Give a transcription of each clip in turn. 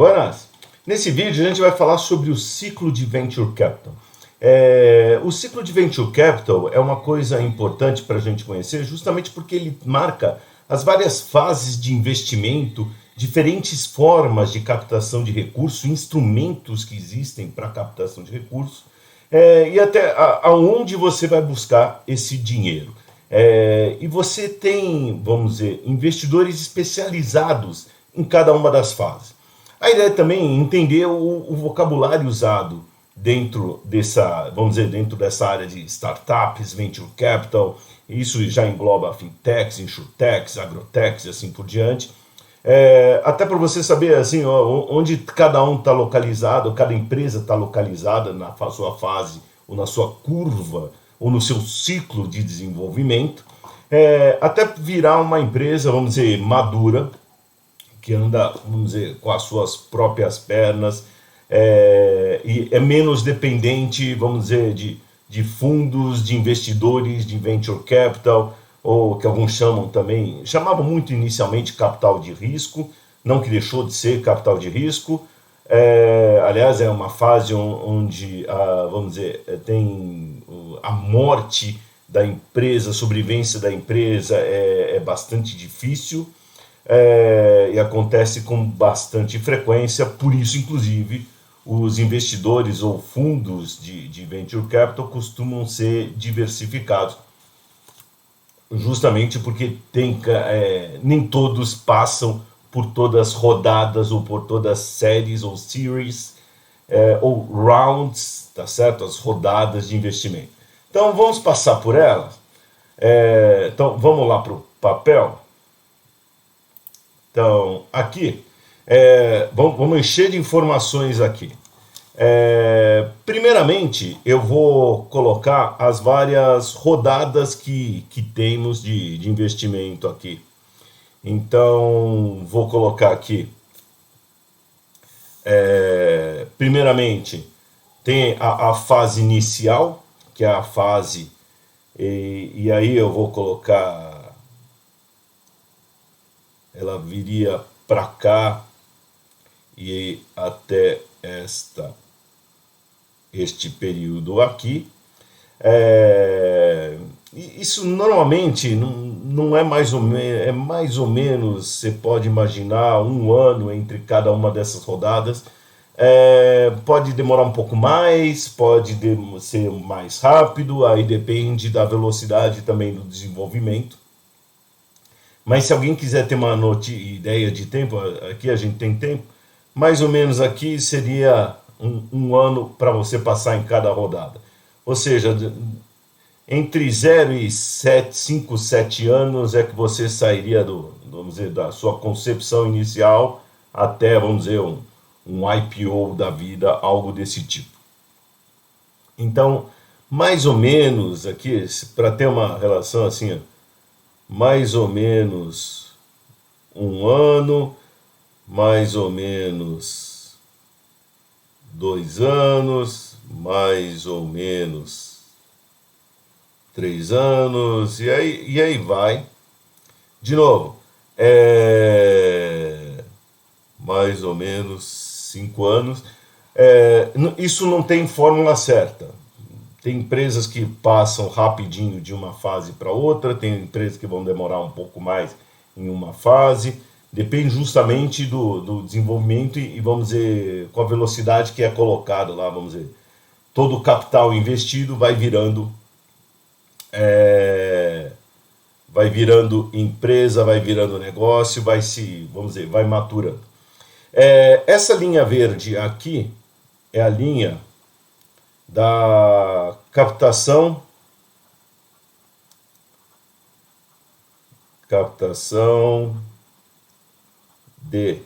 Buenas! Nesse vídeo a gente vai falar sobre o ciclo de Venture Capital. O ciclo de Venture Capital é uma coisa importante para a gente conhecer justamente porque ele marca as várias fases de investimento, diferentes formas de captação de recursos, instrumentos que existem para captação de recursos, e até aonde você vai buscar esse dinheiro. E você tem, vamos dizer, investidores especializados em cada uma das fases. A ideia é também entender o vocabulário usado dentro dessa, vamos dizer, dentro dessa área de startups, venture capital. Isso já engloba fintechs, insurtechs, agrotechs e assim por diante. Até para você saber assim, onde cada um está localizado, cada empresa está localizada na sua fase, ou na sua curva, ou no seu ciclo de desenvolvimento, até virar uma empresa, vamos dizer, madura, que anda, vamos dizer, com as suas próprias pernas, e é menos dependente, vamos dizer, de fundos, de investidores, de venture capital, ou que alguns chamavam muito inicialmente capital de risco, não que deixou de ser capital de risco. Aliás, é uma fase onde, vamos dizer, tem a morte da empresa, a sobrevivência da empresa é bastante difícil, e acontece com bastante frequência. Por isso, inclusive, os investidores ou fundos de venture capital costumam ser diversificados, justamente porque nem todos passam por todas as rodadas ou por todas as séries ou series ou rounds, tá certo? As rodadas de investimento. Então vamos passar por elas. Então vamos lá para o papel. Então aqui vamos encher de informações aqui. Primeiramente, eu vou colocar as várias rodadas que temos de investimento aqui. Então, vou colocar aqui. Primeiramente, tem a fase inicial, que é a fase. E aí eu vou colocar. Ela viria para cá e até este período aqui. Isso normalmente não é mais ou menos, é mais ou menos, você pode imaginar, um ano entre cada uma dessas rodadas. Pode demorar um pouco mais, pode ser mais rápido, aí depende da velocidade também do desenvolvimento. Mas se alguém quiser ter uma ideia de tempo, aqui a gente tem tempo, mais ou menos aqui seria um ano para você passar em cada rodada. Ou seja, entre 0 e 5, 7 anos é que você sairia vamos dizer, da sua concepção inicial até, vamos dizer, um IPO da vida, algo desse tipo. Então, mais ou menos aqui, para ter uma relação assim, mais ou menos um ano, mais ou menos 2 anos, mais ou menos 3 anos, e aí vai. De novo, mais ou menos 5 anos. Isso não tem fórmula certa. Tem empresas que passam rapidinho de uma fase para outra, tem empresas que vão demorar um pouco mais em uma fase. Depende justamente do desenvolvimento e, vamos dizer, com a velocidade que é colocado lá, vamos dizer. Todo o capital investido vai virando empresa, vai virando negócio, vamos dizer, vai maturando. Essa linha verde aqui é a linha da captação de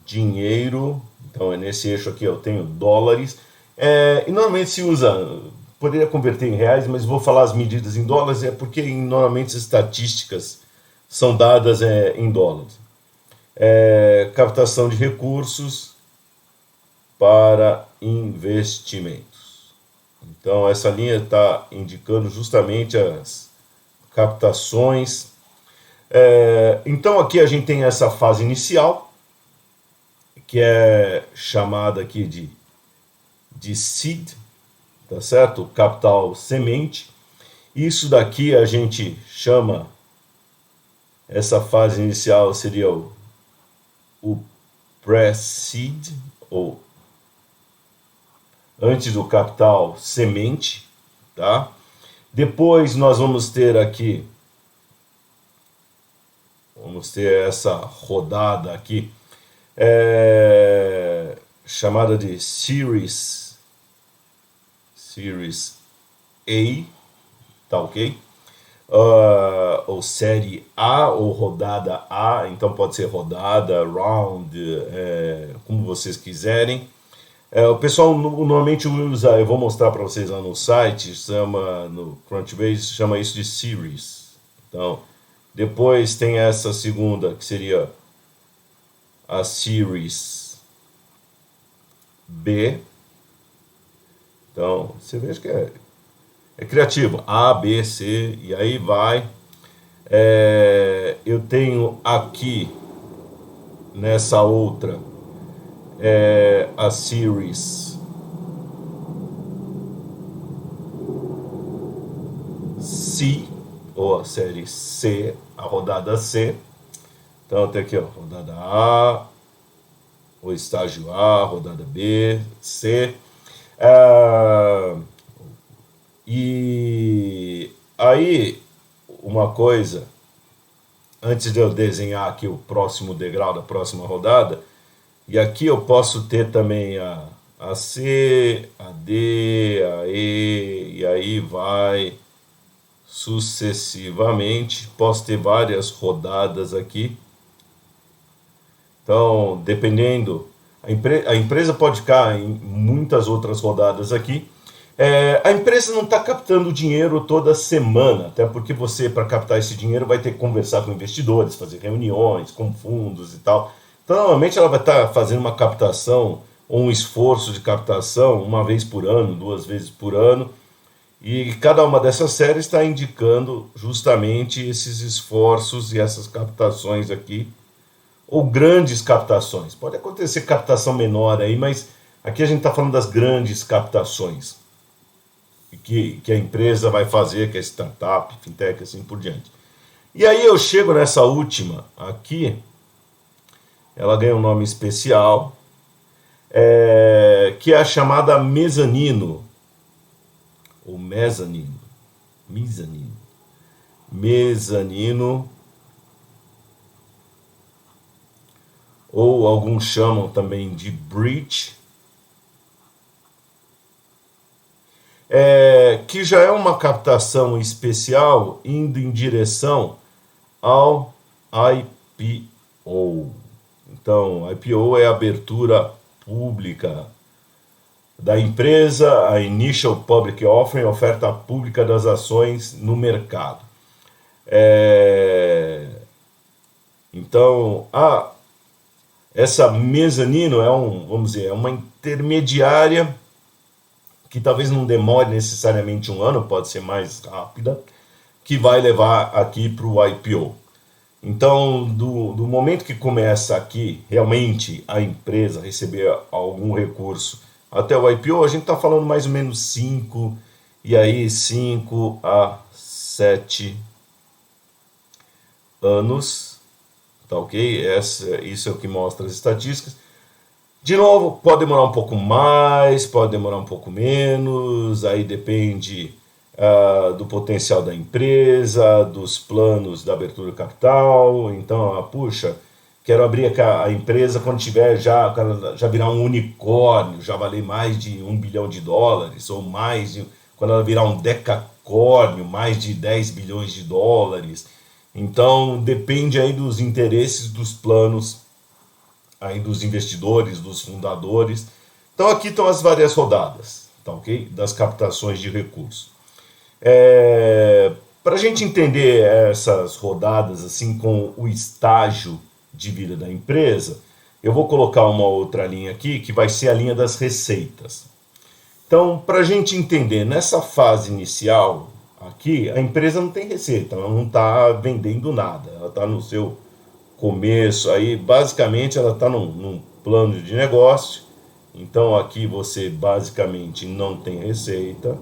dinheiro. Então nesse eixo aqui eu tenho dólares, e normalmente se usa, poderia converter em reais, mas vou falar as medidas em dólares, porque normalmente as estatísticas são dadas em dólares. Captação de recursos para investimentos. Então essa linha está indicando justamente as captações. Então aqui a gente tem essa fase inicial, que é chamada aqui de seed, tá certo? Capital semente. Isso daqui a gente chama, essa fase inicial seria o pre-seed, ou antes do capital semente, tá? Depois nós vamos ter aqui, vamos ter essa rodada aqui, chamada de Series A, tá ok? Ou série A, ou rodada A, então pode ser rodada, round, como vocês quiserem. O pessoal normalmente usa, eu vou mostrar para vocês lá no site, chama, no Crunchbase, chama isso de series. Então, depois tem essa segunda, que seria a series B. Então, você vê que é criativo. A, B, C, e aí vai. Eu tenho aqui, nessa outra, a series C, ou a série C, a rodada C. Então tem aqui, ó, rodada A, o estágio A, rodada B, C. E aí, uma coisa, antes de eu desenhar aqui o próximo degrau da próxima rodada, e aqui eu posso ter também a C, a D, a E, e aí vai sucessivamente. Posso ter várias rodadas aqui. Então, dependendo, a empresa pode ficar em muitas outras rodadas aqui. A empresa não está captando dinheiro toda semana, até porque você, para captar esse dinheiro, vai ter que conversar com investidores, fazer reuniões com fundos e tal. Então, normalmente ela vai estar fazendo uma captação ou um esforço de captação uma vez por ano, 2 vezes por ano, e cada uma dessas séries está indicando justamente esses esforços e essas captações aqui, ou grandes captações. Pode acontecer captação menor aí, mas aqui a gente está falando das grandes captações que a empresa vai fazer, que é startup, fintech, assim por diante. E aí eu chego nessa última aqui, ela ganha um nome especial, que é a chamada mezanino, ou mezanino, ou alguns chamam também de bridge, que já é uma captação especial indo em direção ao IPO. Então, IPO é a abertura pública da empresa, a Initial Public Offering, a oferta pública das ações no mercado. Então, essa mezanino vamos dizer, é uma intermediária que talvez não demore necessariamente um ano, pode ser mais rápida, que vai levar aqui para o IPO. Então, do momento que começa aqui, realmente, a empresa receber algum recurso até o IPO, a gente está falando mais ou menos 5 a 7 anos, tá ok? Isso é o que mostra as estatísticas. De novo, pode demorar um pouco mais, pode demorar um pouco menos, aí depende do potencial da empresa, dos planos da abertura de capital. Então, puxa, quero abrir a empresa quando tiver já virar um unicórnio, já valer mais de $1 bilhão, ou mais, quando ela virar um decacórnio, mais de $10 bilhões. Então, depende aí dos interesses, dos planos aí dos investidores, dos fundadores. Então aqui estão as várias rodadas, tá ok? Das captações de recursos. Para a gente entender essas rodadas assim com o estágio de vida da empresa, eu vou colocar uma outra linha aqui, que vai ser a linha das receitas. Então, para a gente entender, nessa fase inicial aqui, a empresa não tem receita, ela não está vendendo nada, ela está no seu começo, aí basicamente ela está num plano de negócio. Então aqui você basicamente não tem receita.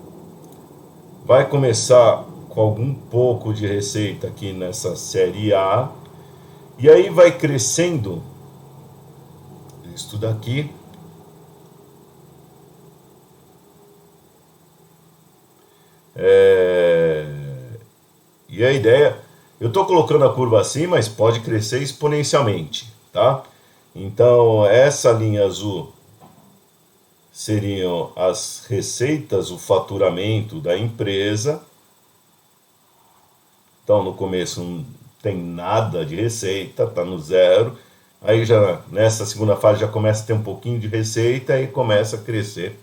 Vai começar com algum pouco de receita aqui nessa série A. E aí vai crescendo isso daqui. E a ideia, eu estou colocando a curva assim, mas pode crescer exponencialmente, tá? Então essa linha azul seriam as receitas, o faturamento da empresa. Então no começo não tem nada de receita, está no zero. Aí já nessa segunda fase já começa a ter um pouquinho de receita e começa a crescer.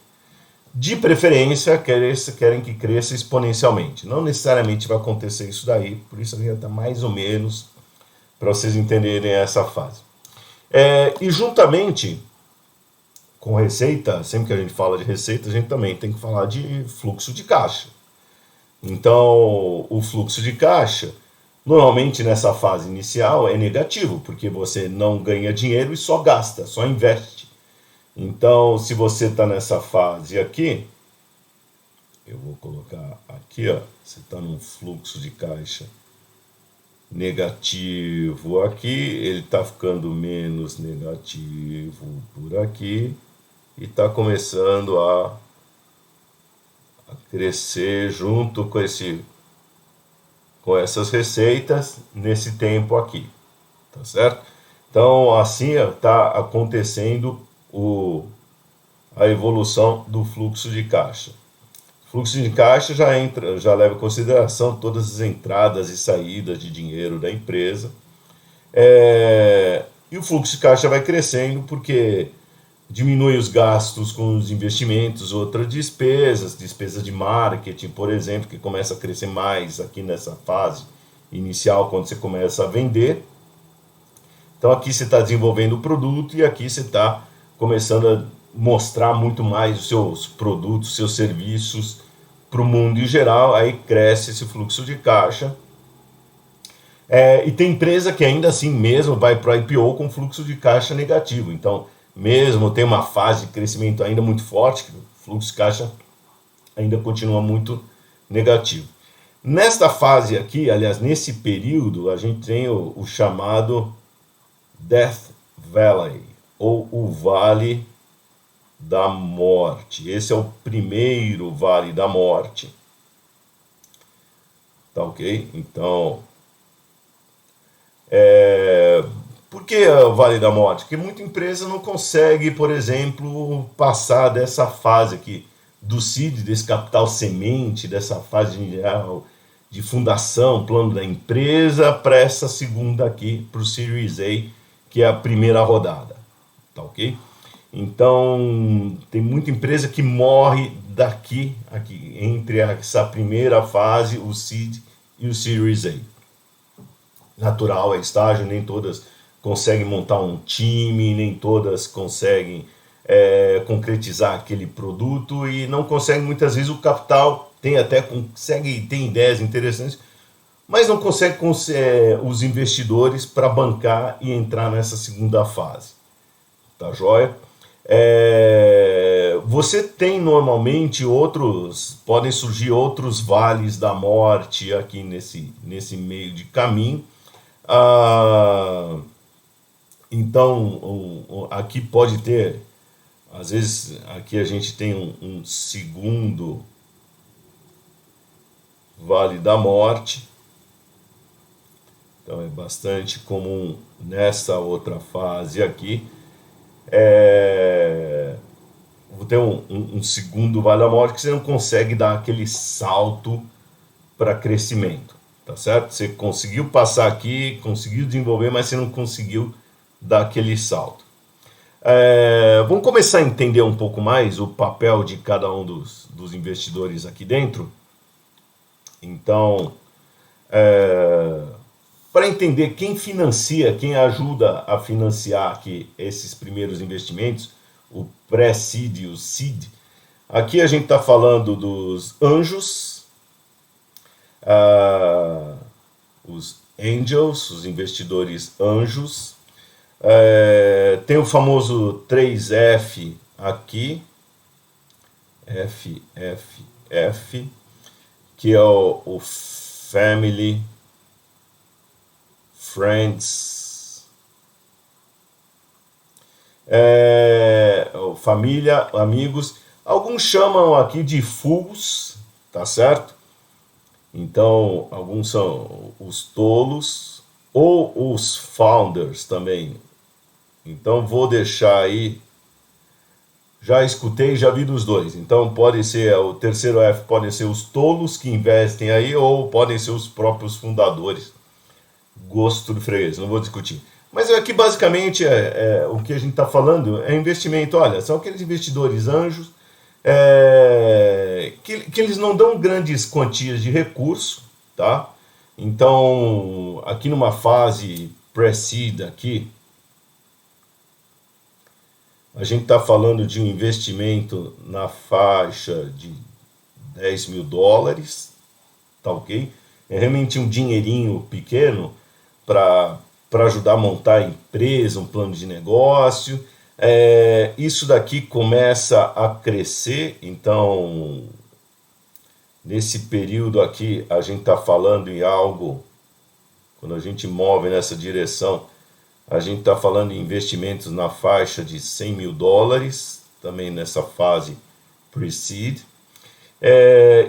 De preferência, querem que cresça exponencialmente. Não necessariamente vai acontecer isso daí, por isso a gente está mais ou menos para vocês entenderem essa fase. E juntamente com receita, sempre que a gente fala de receita, a gente também tem que falar de fluxo de caixa. Então, o fluxo de caixa, normalmente nessa fase inicial, é negativo, porque você não ganha dinheiro e só gasta, só investe. Então, se você está nessa fase aqui, eu vou colocar aqui, ó, você está num fluxo de caixa negativo aqui, ele está ficando menos negativo por aqui e está começando a crescer junto com essas receitas nesse tempo aqui, tá certo? Então, assim está acontecendo a evolução do fluxo de caixa. O fluxo de caixa já leva em consideração todas as entradas e saídas de dinheiro da empresa. E o fluxo de caixa vai crescendo porque diminui os gastos com os investimentos, outras despesas de marketing, por exemplo, que começa a crescer mais aqui nessa fase inicial, quando você começa a vender. Então aqui você está desenvolvendo o produto e aqui você está começando a mostrar muito mais os seus produtos, seus serviços para o mundo em geral, aí cresce esse fluxo de caixa. E tem empresa que ainda assim mesmo vai para o IPO com fluxo de caixa negativo. Então, mesmo tem uma fase de crescimento ainda muito forte, o fluxo de caixa ainda continua muito negativo. Nesta fase aqui, aliás, nesse período, a gente tem o chamado Death Valley, ou o Vale da Morte. Esse é o primeiro Vale da Morte. Tá ok? Então, por que o Vale da Morte? Porque muita empresa não consegue, por exemplo, passar dessa fase aqui do seed, desse capital semente, dessa fase geral de fundação, plano da empresa, para essa segunda aqui, para o Series A, que é a primeira rodada. Tá ok? Então, tem muita empresa que morre aqui, entre essa primeira fase, o seed e o Series A. Natural, é estágio, nem todas conseguem montar um time, nem todas conseguem concretizar aquele produto e não conseguem muitas vezes o capital, tem ideias interessantes, mas não consegue os investidores para bancar e entrar nessa segunda fase. Tá joia? Você tem normalmente podem surgir outros vales da morte aqui nesse meio de caminho. Então, aqui pode ter, às vezes, aqui a gente tem um segundo vale da morte. Então, é bastante comum nessa outra fase aqui. Vou ter um segundo vale da morte que você não consegue dar aquele salto para crescimento, tá certo? Você conseguiu passar aqui, conseguiu desenvolver, mas você não conseguiu dar aquele salto. Vamos começar a entender um pouco mais o papel de cada um dos investidores aqui dentro. Então, para entender quem financia, quem ajuda a financiar aqui esses primeiros investimentos, o pré-seed e o seed, aqui a gente está falando dos anjos, os angels, os investidores anjos, Tem o famoso 3F aqui, F, F, F, que é o Family, Friends, família, amigos. Alguns chamam aqui de fools, tá certo? Então, alguns são os tolos ou os founders também. Então, vou deixar aí. Já escutei, já vi dos dois. Então, pode ser o terceiro F, podem ser os tolos que investem aí, ou podem ser os próprios fundadores. Gosto do freguês, não vou discutir. Mas aqui, basicamente, o que a gente está falando é investimento. Olha, são aqueles investidores anjos que eles não dão grandes quantias de recurso, tá? Então, aqui numa fase pre-seed aqui, a gente está falando de um investimento na faixa de 10 mil dólares, tá ok? É realmente um dinheirinho pequeno para ajudar a montar a empresa, um plano de negócio. Isso daqui começa a crescer, então nesse período aqui a gente está falando em algo, quando a gente move nessa direção, a gente está falando em investimentos na faixa de 100 mil dólares, também nessa fase pre-seed.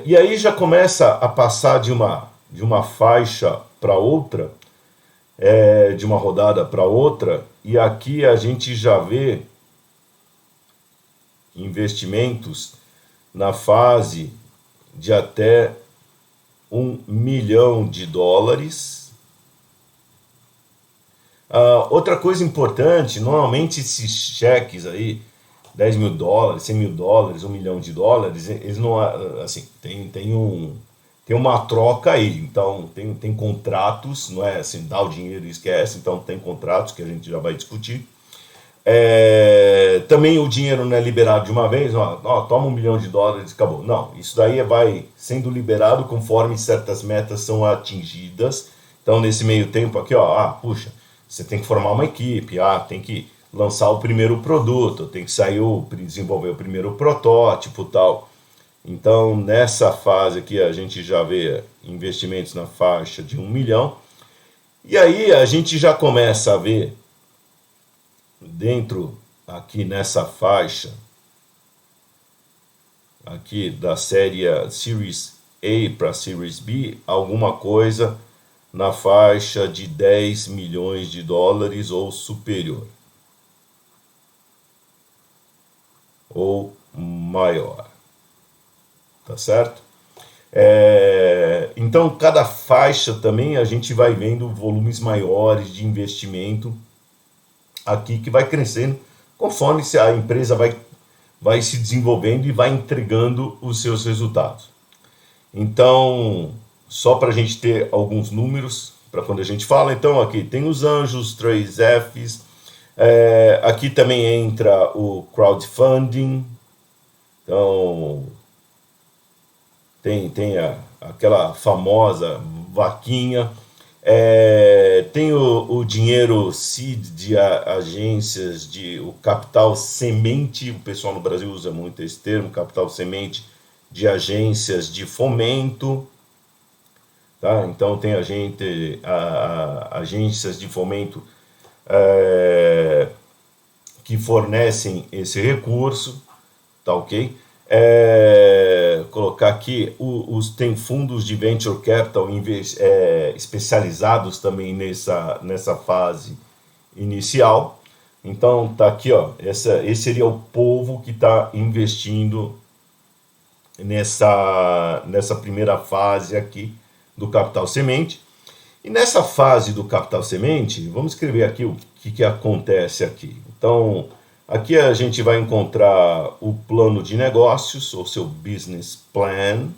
E aí já começa a passar de uma faixa para outra, de uma rodada para outra, e aqui a gente já vê investimentos na fase de até 1 milhão de dólares. Outra coisa importante, normalmente esses cheques aí, 10 mil dólares, 100 mil dólares, 1 milhão de dólares, eles não, assim, tem uma troca aí, então tem contratos, não é assim, dá o dinheiro e esquece, então tem contratos que a gente já vai discutir. Também o dinheiro não é liberado de uma vez, toma 1 milhão de dólares e acabou. Não, isso daí vai sendo liberado conforme certas metas são atingidas. Então, nesse meio tempo aqui, puxa, você tem que formar uma equipe, tem que lançar o primeiro produto, tem que desenvolver o primeiro protótipo e tal. Então, nessa fase aqui, a gente já vê investimentos na faixa de 1 milhão. E aí a gente já começa a ver, dentro aqui nessa faixa, aqui da série Series A para Series B, alguma coisa na faixa de 10 milhões de dólares ou superior. Ou maior. Tá certo? Então, cada faixa também a gente vai vendo volumes maiores de investimento aqui que vai crescendo conforme a empresa vai se desenvolvendo e vai entregando os seus resultados. Então, só para a gente ter alguns números, para quando a gente fala, então aqui tem os anjos, 3Fs, aqui também entra o crowdfunding, então tem aquela famosa vaquinha, tem o dinheiro seed de agências, o capital semente, o pessoal no Brasil usa muito esse termo, capital semente de agências de fomento, tá? Então tem agências de fomento que fornecem esse recurso, tá ok? Colocar aqui, tem fundos de venture capital especializados também nessa fase inicial. Então tá aqui, esse seria o povo que está investindo nessa primeira fase aqui do capital semente. E nessa fase do capital semente, vamos escrever aqui o que acontece aqui. Então, aqui a gente vai encontrar o plano de negócios, ou seu business plan.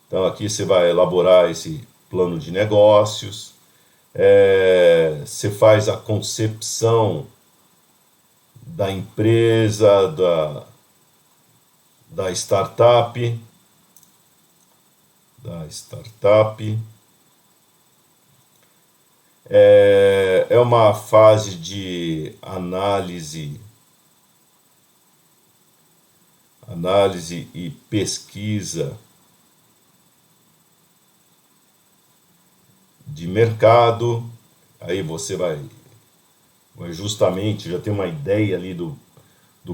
Então, aqui você vai elaborar esse plano de negócios. Você faz a concepção da empresa, da startup. É uma fase de análise e pesquisa de mercado. Aí você vai justamente já ter uma ideia ali do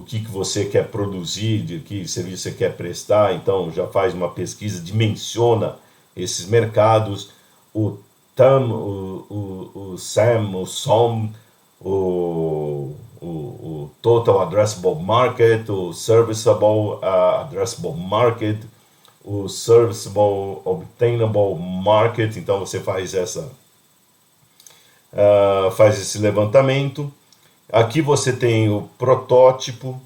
que você quer produzir, de que serviço você quer prestar, então já faz uma pesquisa, dimensiona esses mercados, o TAM, o SAM, o SOM, o Total Addressable Market, o Serviceable Addressable Market, o Serviceable Obtainable Market, então você faz faz esse levantamento. Aqui você tem o protótipo,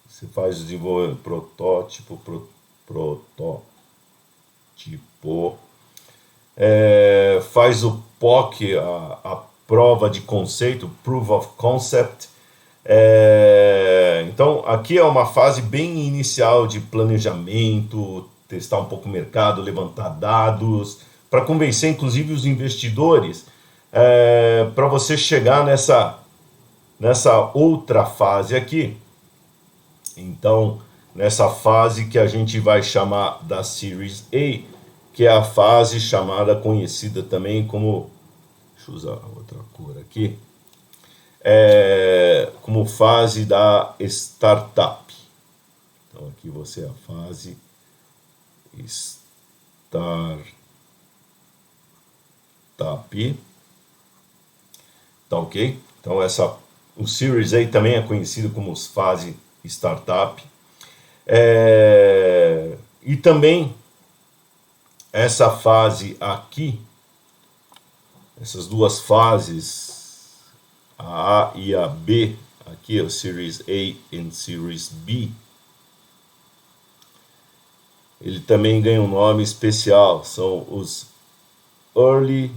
você faz o desenvolvimento protótipo, faz o POC, a prova de conceito, Proof of Concept. Então aqui é uma fase bem inicial de planejamento, testar um pouco o mercado, levantar dados, para convencer inclusive os investidores, para você chegar nessa outra fase aqui. Então, nessa fase que a gente vai chamar da Series A, que é a fase chamada, conhecida também como, deixa eu usar outra cor aqui, como fase da startup. Então aqui você é a fase startup. Tá ok? Então o Series A também é conhecido como fase startup. E também essa fase aqui, essas duas fases, a A e a B, aqui é o Series A e Series B, ele também ganha um nome especial, são os Early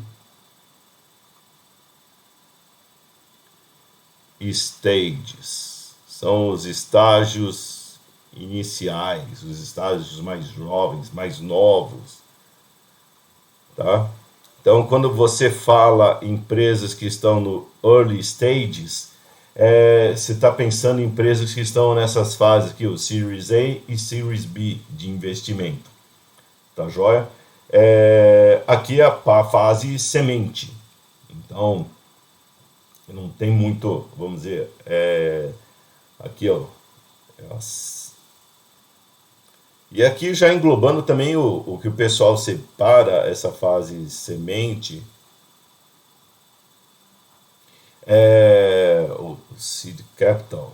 Stages, são os estágios iniciais, os estágios mais jovens, mais novos, tá? Então, quando você fala em empresas que estão no early stages, você está pensando em empresas que estão nessas fases aqui, o Series A e Series B de investimento, tá joia? Aqui é a fase semente, então não tem muito, vamos dizer, aqui ó, e aqui já englobando também o que o pessoal separa essa fase semente, o seed capital,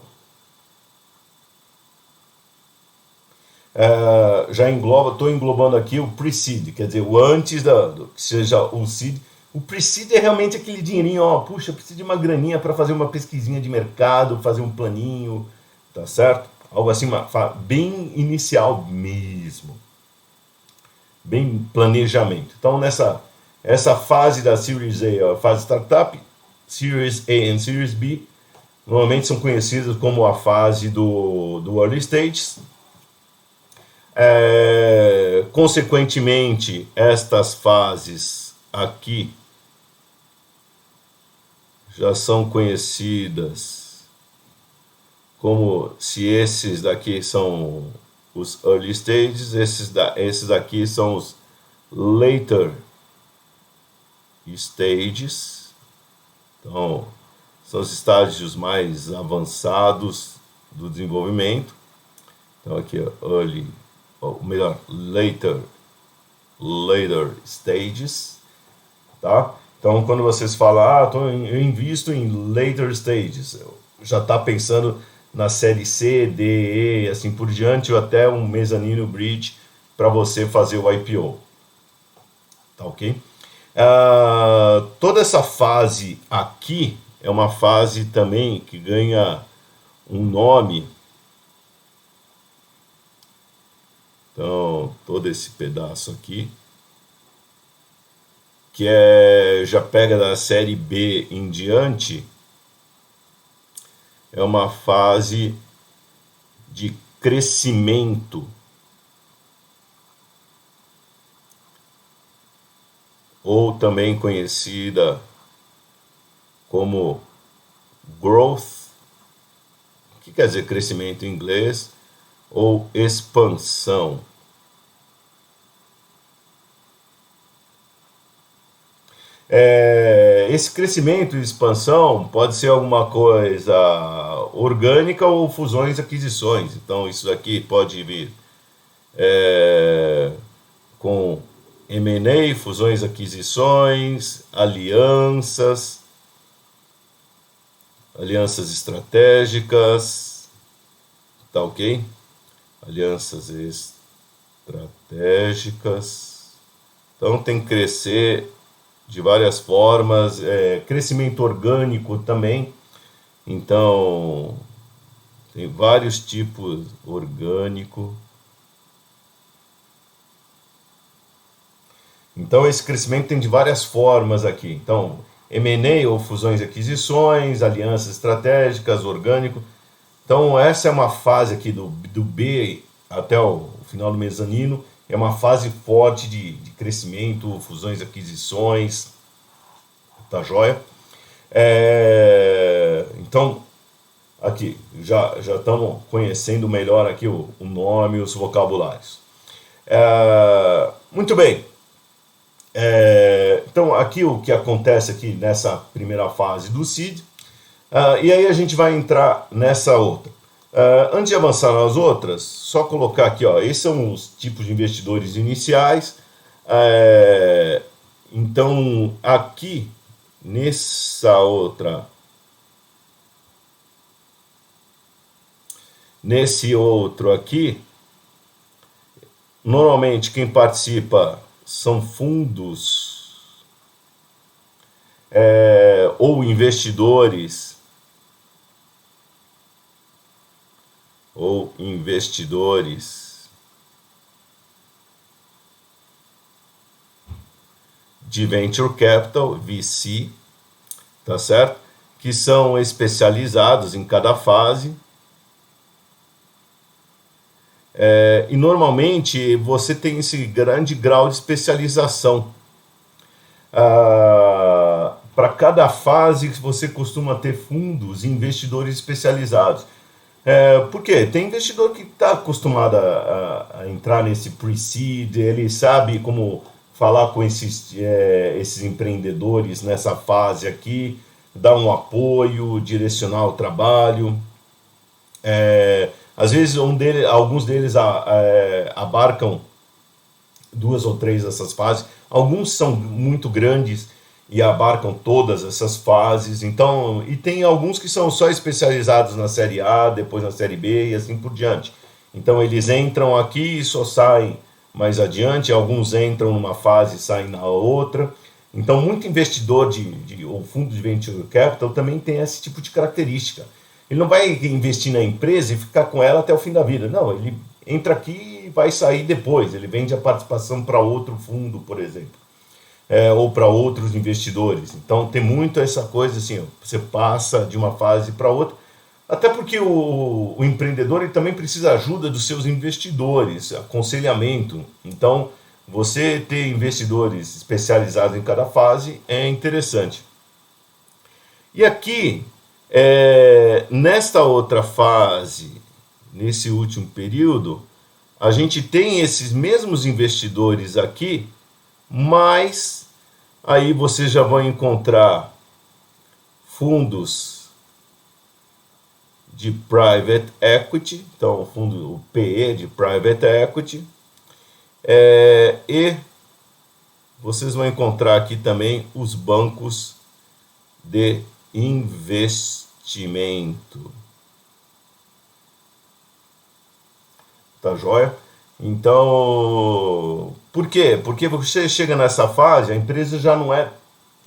já engloba, estou englobando aqui o pre-seed, quer dizer, o antes que seja o seed. O pre-seed é realmente aquele dinheirinho, ó, puxa, preciso de uma graninha para fazer uma pesquisinha de mercado, fazer um planinho, tá certo? Algo assim, bem inicial mesmo, bem planejamento. Então, essa fase da Series A, a fase startup, Series A e Series B, normalmente são conhecidas como a fase do early stages. Consequentemente, estas fases aqui já são conhecidas como, se esses daqui são os early stages, esses daqui são os later stages. Então, são os estágios mais avançados do desenvolvimento. Então aqui early, ou melhor, later stages, tá? Então quando vocês falam, eu invisto em later stages, já está pensando na série C, D, E, assim por diante, ou até um mezzanino bridge para você fazer o IPO, tá ok? Toda essa fase aqui é uma fase também que ganha um nome. Então, todo esse pedaço aqui, que já pega da série B em diante, é uma fase de crescimento, ou também conhecida como growth, que quer dizer crescimento em inglês, ou expansão. Esse crescimento e expansão pode ser alguma coisa orgânica ou fusões e aquisições. Então, isso aqui pode vir com M&A, fusões e aquisições, alianças estratégicas, tá ok? Alianças estratégicas. Então, tem que crescer de várias formas, crescimento orgânico também. Então, tem vários tipos orgânico. Então, esse crescimento tem de várias formas aqui. Então, M&A ou fusões e aquisições, alianças estratégicas, orgânico. Então, essa é uma fase aqui do B até o final do mezanino. É uma fase forte de crescimento, fusões e aquisições. Tá joia? Então, aqui, já estamos conhecendo melhor aqui o nome e os vocabulários. Muito bem. Então, aqui o que acontece aqui nessa primeira fase do seed, e aí a gente vai entrar nessa outra. Antes de avançar nas outras, só colocar aqui, ó, esses são os tipos de investidores iniciais. Então, aqui, nesse outro aqui, normalmente quem participa são fundos ou investidores de venture capital, VC, tá certo? Que são especializados em cada fase. E normalmente você tem esse grande grau de especialização. Para cada fase você costuma ter fundos e investidores especializados. Por quê? Tem investidor que está acostumado a entrar nesse pre-seed, ele sabe como falar com esses empreendedores nessa fase aqui, dar um apoio, direcionar o trabalho. Às vezes alguns deles abarcam 2 ou 3 dessas fases. Alguns são muito grandes e abarcam todas essas fases. Então, e tem alguns que são só especializados na série A, depois na série B e assim por diante. Então eles entram aqui e só saem mais adiante. Alguns entram numa fase e saem na outra. Então, muito investidor ou fundo de venture capital também tem esse tipo de característica. Ele não vai investir na empresa e ficar com ela até o fim da vida. Não, ele entra aqui e vai sair depois. Ele vende a participação para outro fundo, por exemplo. Ou para outros investidores. Então tem muito essa coisa assim, você passa de uma fase para outra. Até porque o empreendedor ele também precisa da ajuda dos seus investidores, aconselhamento. Então você ter investidores especializados em cada fase é interessante. E aqui, nesta outra fase, nesse último período, a gente tem esses mesmos investidores aqui, mas aí vocês já vão encontrar fundos de private equity, então o PE de private equity, e vocês vão encontrar aqui também os bancos de investimento. Tá joia? Então, por quê? Porque você chega nessa fase, a empresa já não é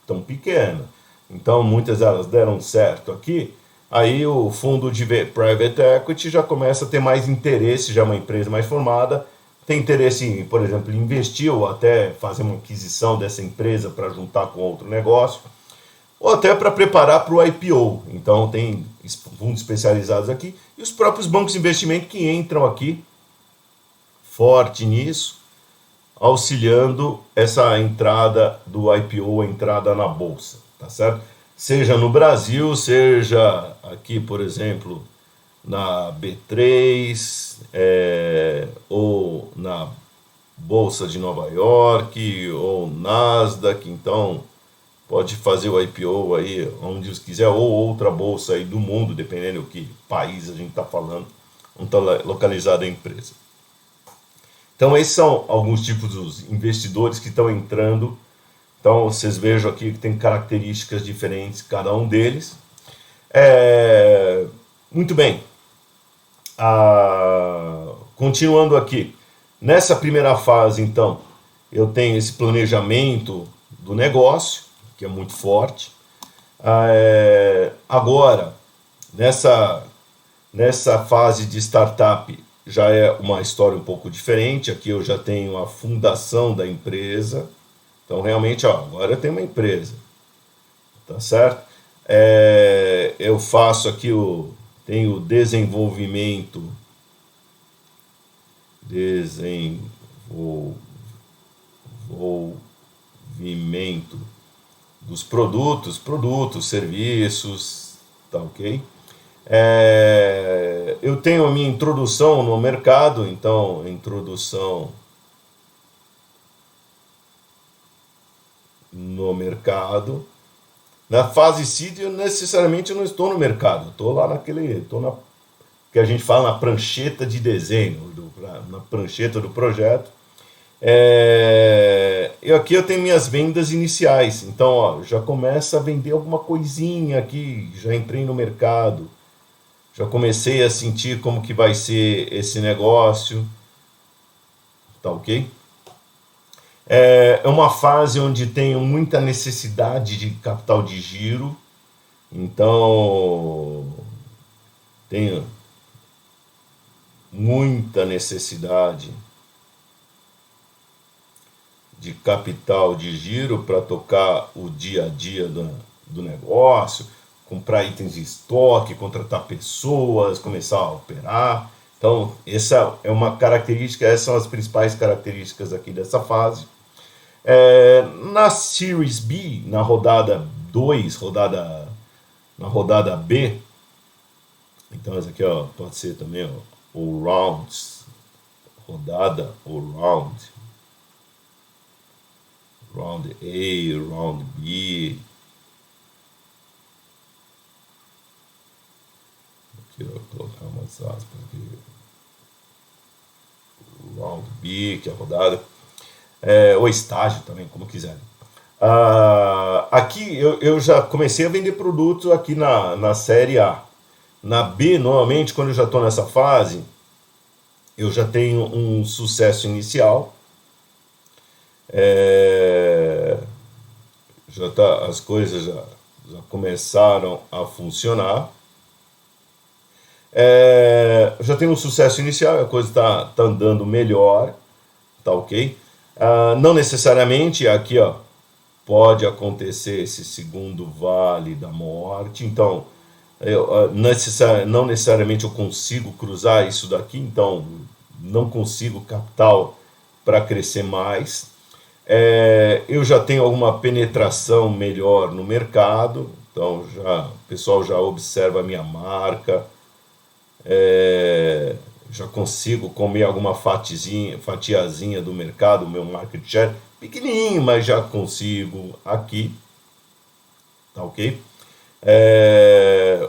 tão pequena. Então, muitas delas deram certo aqui. Aí o fundo de private equity já começa a ter mais interesse, já é uma empresa mais formada, tem interesse em, por exemplo, investir ou até fazer uma aquisição dessa empresa para juntar com outro negócio, ou até para preparar para o IPO. Então tem fundos especializados aqui e os próprios bancos de investimento que entram aqui forte nisso, auxiliando essa entrada do IPO, a entrada na bolsa, tá certo? seja no Brasil, seja aqui, por exemplo, na B3, ou na Bolsa de Nova York, ou Nasdaq. Então pode fazer o IPO aí onde você quiser, ou outra bolsa aí do mundo, dependendo do que país a gente está falando, onde está localizada a empresa. Então esses são alguns tipos dos investidores que estão entrando. Então vocês vejam aqui que tem características diferentes cada um deles. Muito bem. Continuando aqui, nessa primeira fase, então, eu tenho esse planejamento do negócio, que é muito forte. Agora, nessa fase de startup, já é uma história um pouco diferente. Aqui eu já tenho a fundação da empresa. Então, realmente, agora eu tenho uma empresa. Tá certo? Eu faço aqui tenho desenvolvimento dos produtos, serviços, tá ok? Eu tenho a minha introdução no mercado, então, introdução no mercado. Na fase seed, eu necessariamente não estou no mercado, estou lá que a gente fala na prancheta de desenho, na prancheta do projeto. Aqui eu tenho minhas vendas iniciais, então já começa a vender alguma coisinha aqui, já entrei no mercado, já comecei a sentir como que vai ser esse negócio, tá ok? É uma fase onde tenho muita necessidade de capital de giro, então tenho muita necessidade de capital de giro para tocar o dia a dia do negócio, comprar itens de estoque, contratar pessoas, começar a operar. Então, essa é uma característica, essas são as principais características aqui dessa fase. Na Series B, na rodada 2, na rodada B, então essa aqui pode ser também o rounds, rodada ou round A, round B. Aqui eu vou colocar umas aspas aqui. Round B, que é a rodada. Ou estágio também, como quiserem. Aqui eu já comecei a vender produtos aqui na série A. Na B, normalmente, quando eu já estou nessa fase, eu já tenho um sucesso inicial. As coisas já começaram a funcionar. Já tenho um sucesso inicial, a coisa está andando melhor, tá ok? Não necessariamente aqui pode acontecer esse segundo vale da morte, então não necessariamente eu consigo cruzar isso daqui, então não consigo capital para crescer mais. Eu já tenho alguma penetração melhor no mercado, então o pessoal já observa a minha marca, já consigo comer alguma fatiazinha do mercado, o meu market share, pequenininho, mas já consigo aqui, tá ok?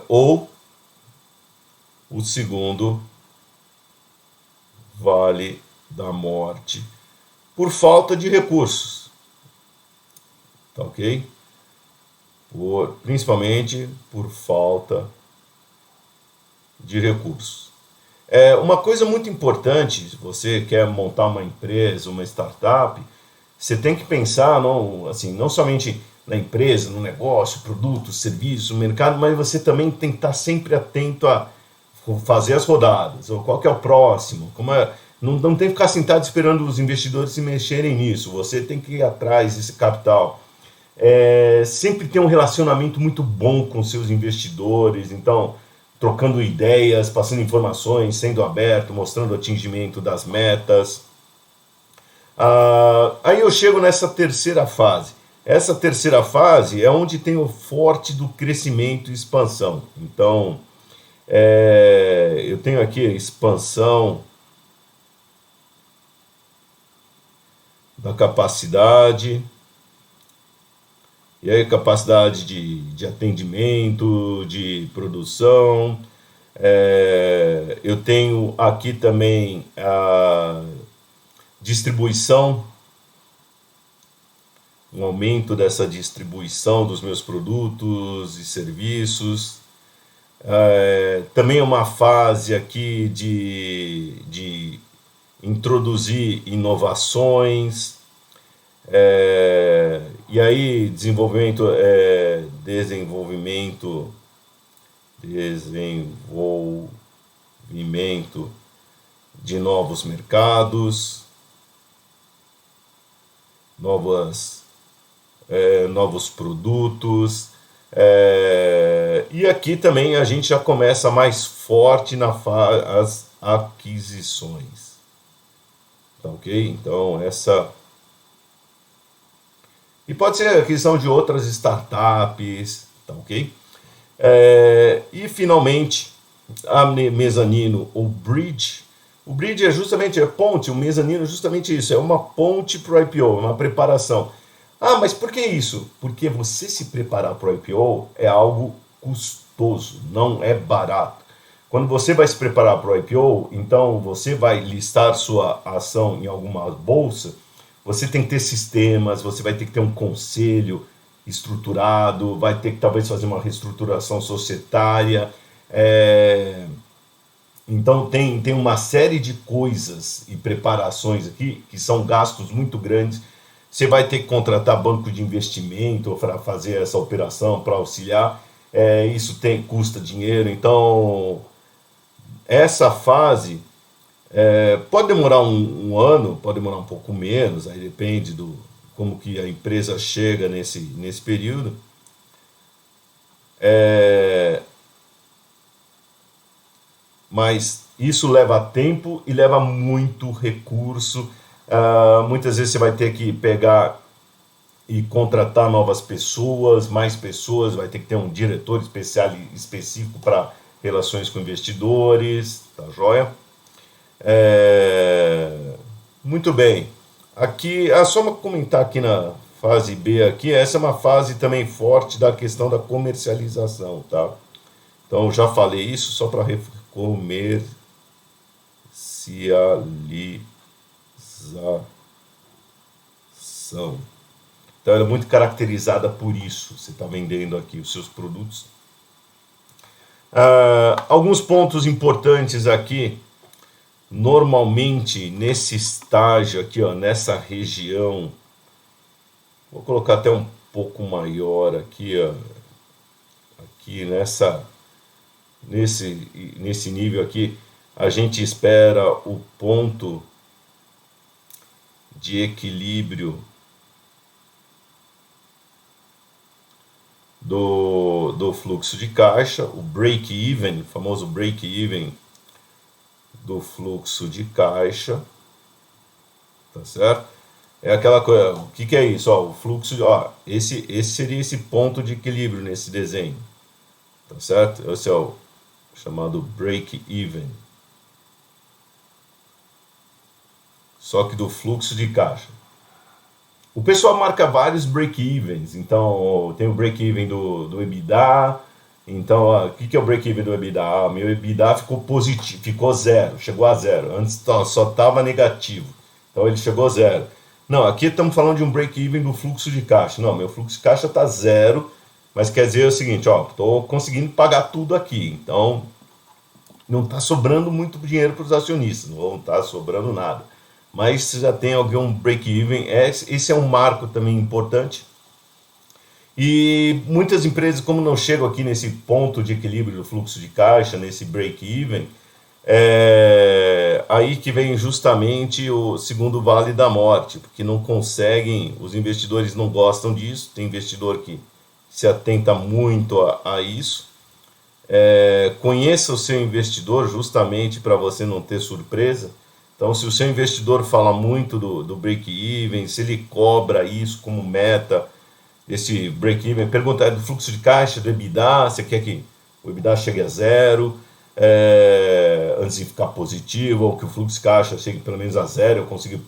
Ou o segundo vale da morte por falta de recursos, tá ok? Principalmente por falta de recursos. Uma coisa muito importante, se você quer montar uma empresa, uma startup, você tem que pensar não somente na empresa, no negócio, produto, serviço, mercado, mas você também tem que estar sempre atento a fazer as rodadas, ou qual que é o próximo, não tem que ficar sentado esperando os investidores se mexerem nisso, você tem que ir atrás desse capital. Sempre ter um relacionamento muito bom com seus investidores, então trocando ideias, passando informações, sendo aberto, mostrando o atingimento das metas. Aí eu chego nessa terceira fase. Essa terceira fase é onde tem o forte do crescimento e expansão. Então, eu tenho aqui a expansão da capacidade, e aí capacidade de atendimento, de produção. Eu tenho aqui também a distribuição, um aumento dessa distribuição dos meus produtos e serviços. Também uma fase aqui de introduzir inovações, e aí desenvolvimento de novos mercados, novos produtos. E aqui também a gente já começa mais forte nas aquisições. Tá ok? Então, e pode ser a aquisição de outras startups, tá ok? E finalmente, a mezanino, o bridge. O bridge é justamente a ponte, o mezanino é justamente isso, é uma ponte para o IPO, uma preparação. Ah, mas por que isso? Porque você se preparar para o IPO é algo custoso, não é barato. Quando você vai se preparar para o IPO, então você vai listar sua ação em alguma bolsa, você tem que ter sistemas, você vai ter que ter um conselho estruturado, vai ter que talvez fazer uma reestruturação societária. Então tem uma série de coisas e preparações aqui que são gastos muito grandes. Você vai ter que contratar banco de investimento para fazer essa operação, para auxiliar. Isso custa dinheiro. Então, essa fase pode demorar um ano, pode demorar um pouco menos, aí depende do como que a empresa chega nesse período. Mas isso leva tempo e leva muito recurso. Muitas vezes você vai ter que pegar e contratar novas pessoas, mais pessoas, vai ter que ter um diretor específico para relações com investidores, tá joia? Muito bem. Aqui, só uma comentar aqui na fase B aqui, essa é uma fase também forte da questão da comercialização, tá? Então já falei isso só para comercialização. Então ela é muito caracterizada por isso. Você está vendendo aqui os seus produtos. Alguns pontos importantes aqui. Normalmente nesse estágio aqui, ó, nessa região, vou colocar até um pouco maior aqui, ó, aqui nesse nível aqui, a gente espera o ponto de equilíbrio do fluxo de caixa, o break-even, o famoso break-even do fluxo de caixa, tá certo? É aquela coisa, o que é isso? Ó, o fluxo, esse seria esse ponto de equilíbrio nesse desenho, tá certo? Esse é o chamado break-even, só que do fluxo de caixa. O pessoal marca vários break-evens, então tem o break-even do EBITDA. Então, o que é o break-even do EBITDA? Meu EBITDA ficou positivo, ficou zero, chegou a zero. Antes só estava negativo, então ele chegou a zero. Não, aqui estamos falando de um break-even do fluxo de caixa. Não, meu fluxo de caixa está zero, mas quer dizer o seguinte, estou conseguindo pagar tudo aqui, então não está sobrando muito dinheiro para os acionistas, não está sobrando nada. Mas já tem algum break-even, esse é um marco também importante. E muitas empresas, como não chegam aqui nesse ponto de equilíbrio do fluxo de caixa, nesse break-even, aí que vem justamente o segundo vale da morte, porque não conseguem, os investidores não gostam disso, tem investidor que se atenta muito a isso. Conheça o seu investidor justamente para você não ter surpresa. Então, se o seu investidor fala muito do break-even, se ele cobra isso como meta, esse break-even. Pergunta é do fluxo de caixa, do EBITDA, você quer que o EBITDA chegue a zero, antes de ficar positivo, ou que o fluxo de caixa chegue pelo menos a zero, eu consigo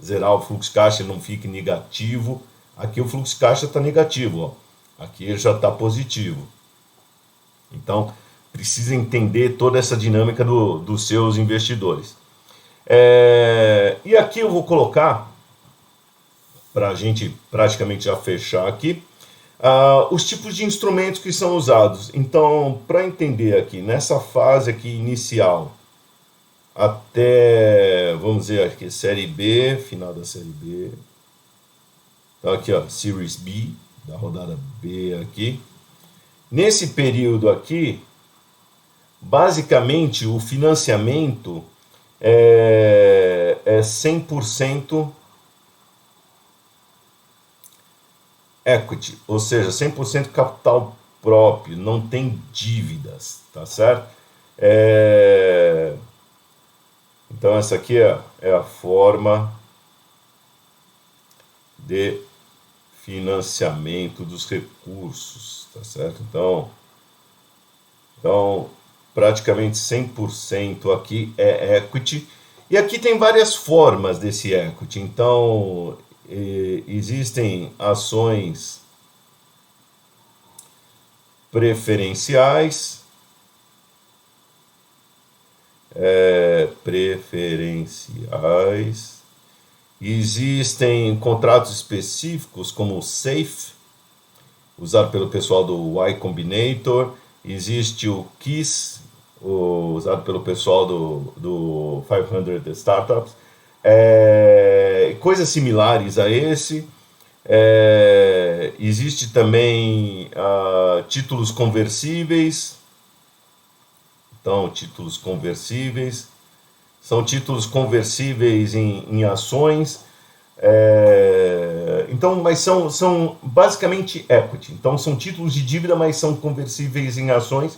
zerar o fluxo de caixa e não fique negativo. Aqui o fluxo de caixa está negativo, ó. Aqui ele já está positivo. Então, precisa entender toda essa dinâmica dos seus investidores. E aqui eu vou colocar, para a gente praticamente já fechar aqui, os tipos de instrumentos que são usados. Então, para entender aqui, nessa fase aqui inicial, até, vamos dizer aqui, série B, final da série B. Então aqui, ó, Series B, da rodada B aqui. Nesse período aqui, basicamente o financiamento é 100% equity, ou seja, 100% capital próprio, não tem dívidas, tá certo? Então essa aqui é a forma de financiamento dos recursos, tá certo? Então praticamente 100% aqui é equity. E aqui tem várias formas desse equity. Então, existem ações preferenciais, existem contratos específicos como o SAFE, usado pelo pessoal do Y Combinator, existe o KISS, usado pelo pessoal do 500 Startups, coisas similares a esse. Existe também títulos conversíveis. Então, títulos conversíveis são títulos conversíveis em ações. Então, mas são basicamente equity. Então, são títulos de dívida, mas são conversíveis em ações.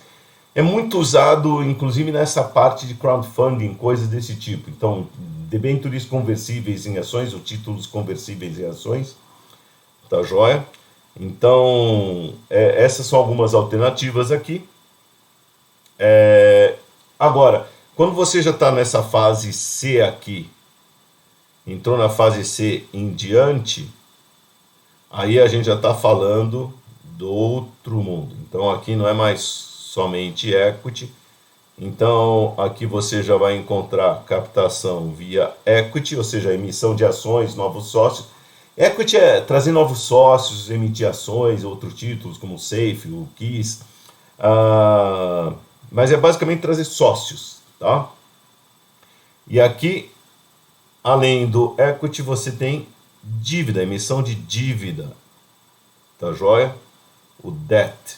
É muito usado, inclusive, nessa parte de crowdfunding, coisas desse tipo. Então, debêntures conversíveis em ações ou títulos conversíveis em ações. Tá joia? Então, essas são algumas alternativas aqui. Agora, quando você já está nessa fase C aqui, entrou na fase C em diante, aí a gente já está falando do outro mundo. Então aqui não é mais somente equity. Então aqui você já vai encontrar captação via equity, ou seja, emissão de ações, novos sócios. Equity é trazer novos sócios, emitir ações, outros títulos como o SAFE, o KISS. Mas é basicamente trazer sócios, tá? E aqui, além do equity, você tem dívida, emissão de dívida, tá joia? O debt.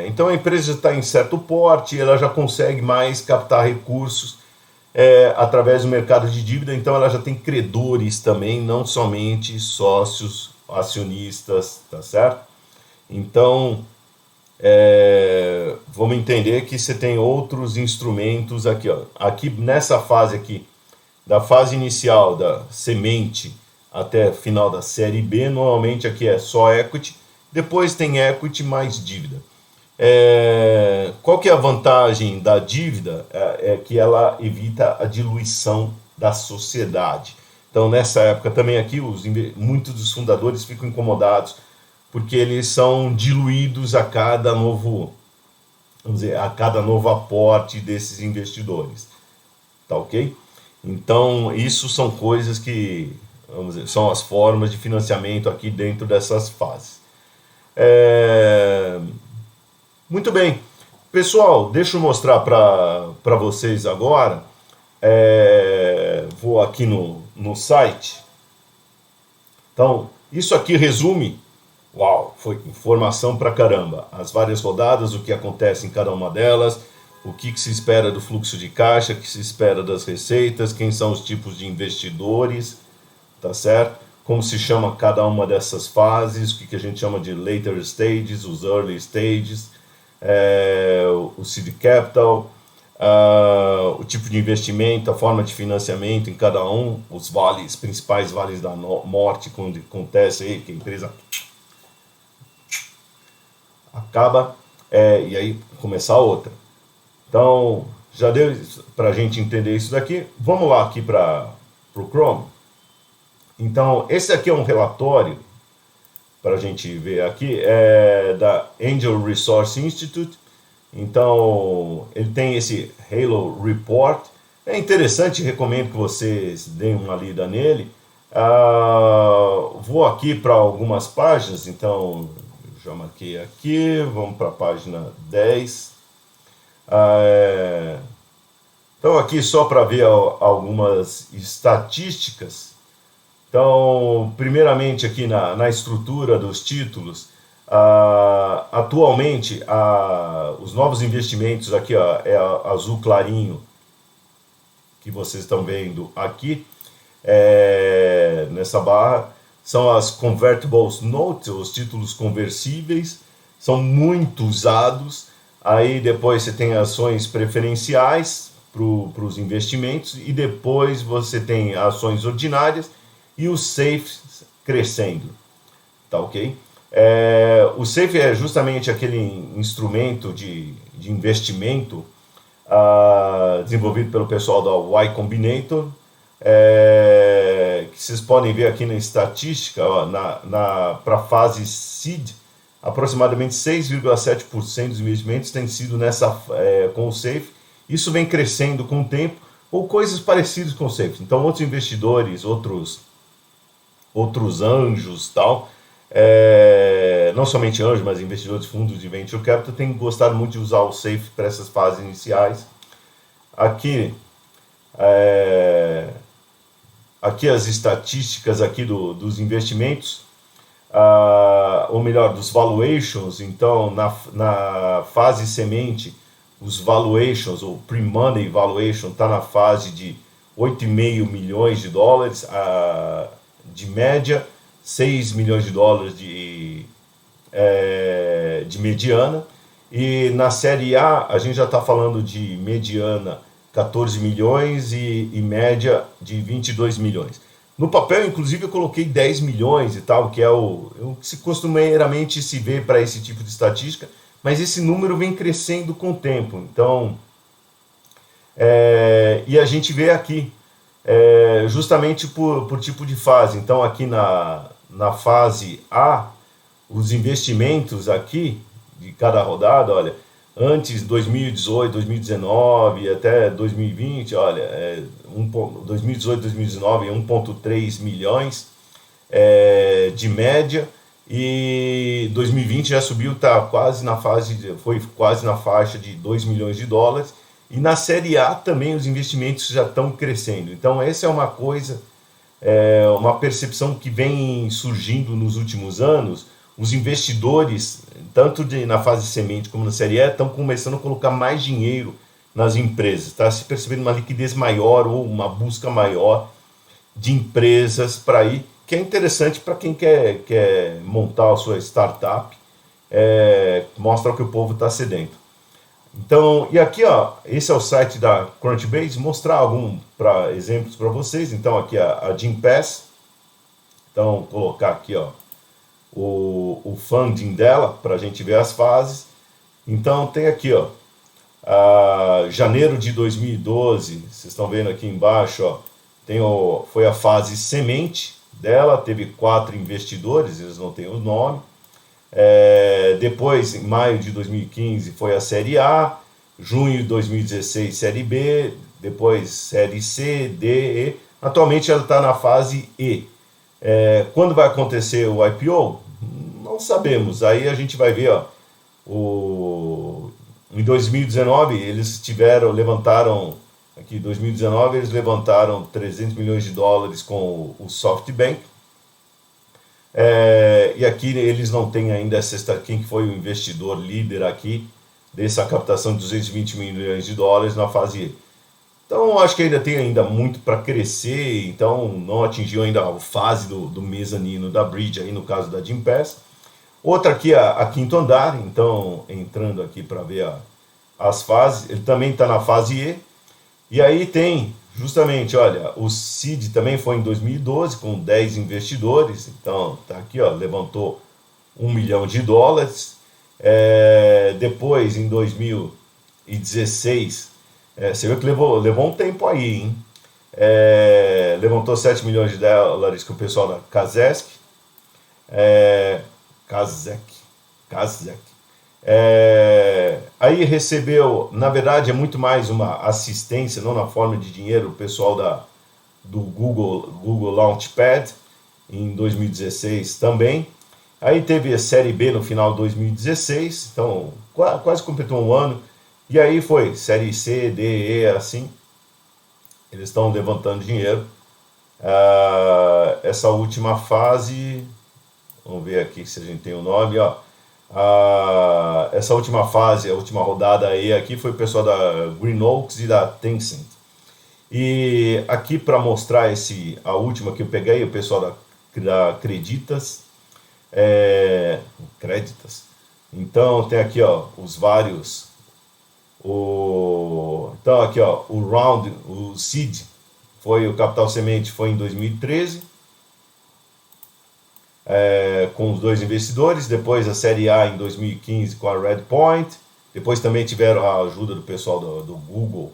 Então a empresa está em certo porte, ela já consegue mais captar recursos através do mercado de dívida, então ela já tem credores também, não somente sócios, acionistas, tá certo? Então, vamos entender que você tem outros instrumentos aqui, ó. Aqui nessa fase aqui, da fase inicial da semente até final da série B, normalmente aqui é só equity, depois tem equity mais dívida. Qual que é a vantagem da dívida? É que ela evita a diluição da sociedade. Então nessa época também aqui muitos dos fundadores ficam incomodados porque eles são diluídos a cada novo, vamos dizer, a cada novo aporte desses investidores, tá ok? Então isso são coisas que, vamos dizer, são as formas de financiamento aqui dentro dessas fases. Muito bem, pessoal, deixa eu mostrar para vocês agora. Vou aqui no site. Então isso aqui resume. Uau, foi informação pra caramba. As várias rodadas, o que acontece em cada uma delas, o que se espera do fluxo de caixa, o que se espera das receitas, quem são os tipos de investidores, tá certo? Como se chama cada uma dessas fases, o que a gente chama de later stages, os early stages, o seed capital, o tipo de investimento, a forma de financiamento em cada um, os vales, principais vales da morte, quando acontece aí, que a empresa acaba, e aí começar outra. Então, já deu para a gente entender isso daqui. Vamos lá aqui para o Chrome. Então, esse aqui é um relatório, para a gente ver aqui, da Angel Resource Institute. Então, ele tem esse Halo Report. É interessante, recomendo que vocês deem uma lida nele. Vou aqui para algumas páginas, então, já marquei aqui, vamos para a página 10. Então, aqui só para ver algumas estatísticas. Então, primeiramente aqui na estrutura dos títulos, atualmente os novos investimentos aqui, ó, azul clarinho, que vocês estão vendo aqui, nessa barra, são as convertibles notes, os títulos conversíveis, são muito usados. Aí depois você tem ações preferenciais para os investimentos e depois você tem ações ordinárias e os safes crescendo, tá ok? O safe é justamente aquele instrumento de investimento desenvolvido pelo pessoal da Y Combinator, que vocês podem ver aqui na estatística, para a fase seed, aproximadamente 6,7% dos investimentos têm sido com o safe. Isso vem crescendo com o tempo, ou coisas parecidas com o safe. Então, outros investidores, outros anjos, tal, não somente anjos, mas investidores de fundos de venture capital têm gostado muito de usar o safe para essas fases iniciais. Aqui as estatísticas aqui dos investimentos, ou melhor, dos valuations. Então, na fase semente, os valuations, ou pre-money valuation, está na fase de 8,5 milhões de dólares, de média, 6 milhões de dólares de mediana. E na série A gente já está falando de mediana 14 milhões e média de 22 milhões. No papel, inclusive, eu coloquei 10 milhões e tal, que é o que costumeiramente se vê para esse tipo de estatística, mas esse número vem crescendo com o tempo. Então, e a gente vê aqui, justamente por tipo de fase. Então, aqui na fase A, os investimentos aqui de cada rodada, olha, antes 2018, 2019 até 2020, olha, 2018, 2019, 1,3 milhões de média, e 2020 já subiu, tá quase na foi quase na faixa de 2 milhões de dólares, e na série A também os investimentos já estão crescendo. Então essa é uma coisa, uma percepção que vem surgindo nos últimos anos. Os investidores, tanto na fase semente como na série E, estão começando a colocar mais dinheiro nas empresas. Está se percebendo uma liquidez maior ou uma busca maior de empresas para ir, que é interessante para quem quer montar a sua startup, mostra que o povo está sedento. Então, e aqui, ó, esse é o site da Crunchbase, mostrar exemplos para vocês. Então, aqui a Gympass. Então, colocar aqui, ó, o funding dela, para a gente ver as fases. Então, tem aqui, ó, janeiro de 2012, vocês estão vendo aqui embaixo, ó, foi a fase semente dela, teve 4 investidores, eles não têm o nome. Depois, em maio de 2015, foi a série A, junho de 2016, série B, depois série C, D, E. Atualmente ela está na fase E. Quando vai acontecer o IPO? Não sabemos. Aí a gente vai ver, ó, em 2019 eles levantaram, aqui 2019 eles levantaram 300 milhões de dólares com o SoftBank. E aqui eles não têm ainda quem foi o investidor líder aqui dessa captação de 220 milhões de dólares na fase E. Então, acho que ainda tem muito para crescer, então não atingiu ainda a fase do mezanino da Bridge, aí no caso da Gympass. Outra aqui, a quinto andar, então entrando aqui para ver as fases, ele também está na fase E. E aí tem, justamente, olha, o seed também foi em 2012, com 10 investidores. Então, tá aqui, ó, levantou US$ 1 milhão. Depois, em 2016, você viu que levou um tempo aí, hein? Levantou US$ 7 milhões com o pessoal da Kazek. Kazek. Aí recebeu, na verdade é muito mais uma assistência, não na forma de dinheiro, o pessoal do Google Launchpad, em 2016 também. Aí teve a série B no final de 2016, então quase completou um ano. E aí foi série C, D, E, assim. Eles estão levantando dinheiro. Essa última fase, vamos ver aqui se a gente tem o nome, ó. Essa última fase, a última rodada aí aqui foi o pessoal da Green Oaks e da Tencent. E aqui para mostrar a última que eu peguei, o pessoal da Creditas. Então tem aqui, ó, os vários. Então aqui, ó, o round, o seed, o capital semente foi em 2013. Com os 2 investidores, depois a série A em 2015 com a Redpoint, depois também tiveram a ajuda do pessoal do Google,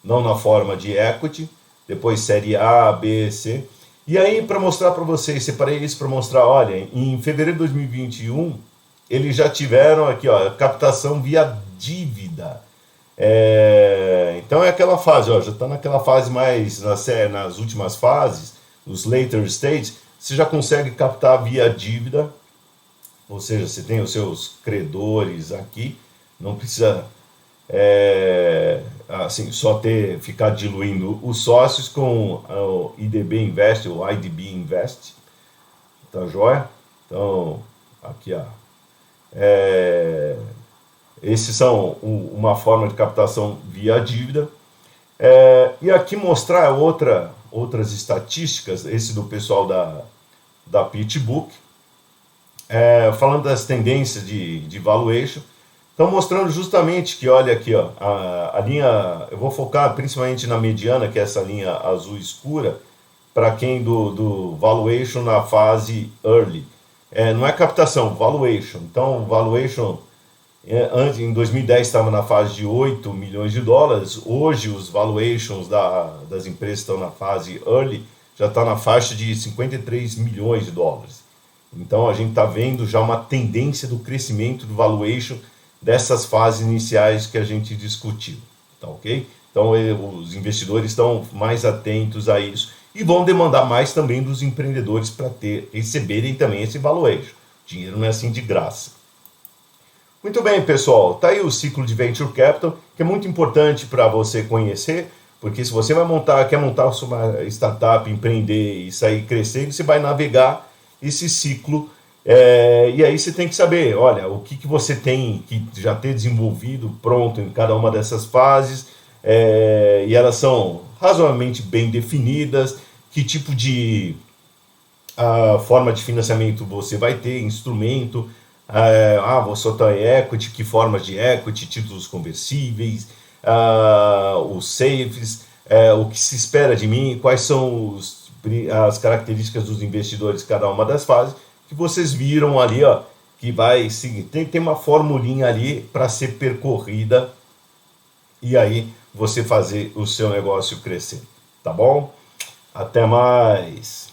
não na forma de equity, depois série A, B, C. E aí, para mostrar para vocês, separei isso para mostrar, olha, em fevereiro de 2021, eles já tiveram aqui, ó, captação via dívida. Então é aquela fase, ó, já está naquela fase mais, nas últimas fases, os later stages, você já consegue captar via dívida, ou seja, você tem os seus credores aqui, não precisa assim, só ficar diluindo os sócios com o IDB Invest, ou IDB Invest, tá joia? Então, aqui, ó, esses são uma forma de captação via dívida. E aqui mostrar outras estatísticas, esse do pessoal da PitchBook, falando das tendências de valuation. Estão mostrando justamente que, olha aqui, ó, a linha, eu vou focar principalmente na mediana, que é essa linha azul escura, para quem do valuation na fase early. Não é captação, valuation. Então, valuation, antes, em 2010 estava na fase de US$ 8 milhões. Hoje os valuations das empresas estão na fase early, já está na faixa de US$ 53 milhões. Então a gente está vendo já uma tendência do crescimento do valuation dessas fases iniciais que a gente discutiu, tá ok? Então os investidores estão mais atentos a isso e vão demandar mais também dos empreendedores para receberem também esse valuation. O dinheiro não é assim de graça. Muito bem, pessoal, tá aí o ciclo de Venture Capital, que é muito importante para você conhecer, porque se você quer montar uma startup, empreender e sair crescendo, você vai navegar esse ciclo, e aí você tem que saber, olha, o que você tem que já ter desenvolvido pronto em cada uma dessas fases, e elas são razoavelmente bem definidas, que tipo de forma de financiamento você vai ter, instrumento, vou soltar equity, que formas de equity, títulos conversíveis, os safes, o que se espera de mim, quais são as características dos investidores em cada uma das fases, que vocês viram ali, ó, que vai seguir. Tem uma formulinha ali para ser percorrida e aí você fazer o seu negócio crescer, tá bom? Até mais!